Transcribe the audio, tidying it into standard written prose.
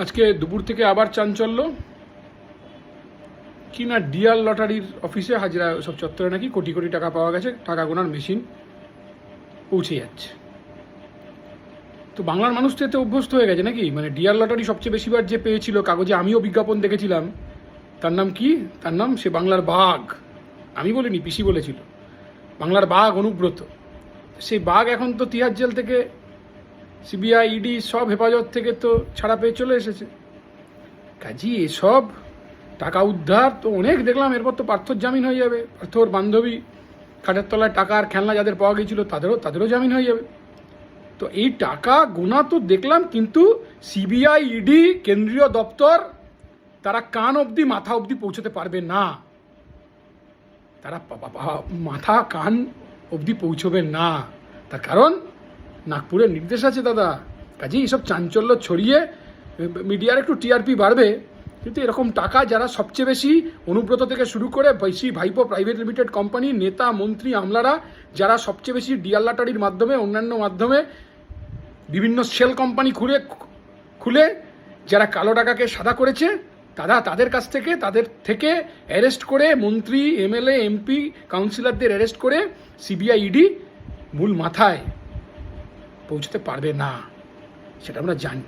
আজকে দুপুর থেকে আবার চাঞ্চল্য কি না, ডিয়ার লটারির অফিসে হাজিরা সব চত্বরে নাকি কোটি কোটি টাকা পাওয়া গেছে, টাকা গোনার মেশিন পৌঁছে যাচ্ছে। তো বাংলার মানুষ তো এতে অভ্যস্ত হয়ে গেছে নাকি, মানে ডিয়ার লটারি সবচেয়ে বেশিবার যে পেয়েছিল কাগজে, আমিও বিজ্ঞাপন দেখেছিলাম, তার নাম কি, তার নাম সে বাংলার বাঘ, আমি বলিনি, পিসি বলেছিল, বাংলার বাঘ অনুব্রত। সেই বাঘ এখন তো তিহার জেল থেকে, সিবিআই ইডি সব হেফাজত থেকে তো ছাড়া পেয়ে চলে এসেছে। কাজী এসব টাকা উদ্ধার তো অনেক দেখলাম, এরপর তো পার্থর জামিন হয়ে যাবে, পার্থর বান্ধবী খাটের তলায় টাকা আর খেলনা যাদের পাওয়া গিয়েছিল তাদেরও জামিন হয়ে যাবে। তো এই টাকা গোনা তো দেখলাম, কিন্তু সিবিআই ইডি কেন্দ্রীয় দপ্তর তারা কান অবধি মাথা অবধি পৌঁছতে পারবে না, তারা মাথা কান অবধি পৌঁছবে না। তার কারণ নাগপুরের নির্দেশ আছে দাদা। কাজেই এইসব চাঞ্চল্য ছড়িয়ে মিডিয়ার একটু টিআরপি বাড়বে, কিন্তু এরকম টাকা যারা সবচেয়ে বেশি, অনুব্রত থেকে শুরু করে বেশি ভাইপো প্রাইভেট লিমিটেড কোম্পানি, নেতা মন্ত্রী আমলারা যারা সবচেয়ে বেশি ডিয়ার লটারির মাধ্যমে, অন্যান্য মাধ্যমে বিভিন্ন সেল কোম্পানি খুলে যারা কালো টাকাকে সাদা করেছে, তাদের কাছ থেকে, তাদের থেকে অ্যারেস্ট করে মন্ত্রী, এমএলএ, এমপি, কাউন্সিলরদের অ্যারেস্ট করে সিবিআই ইডি মূল মাথায় পৌঁছতে পারবে না, সেটা আমরা জানি।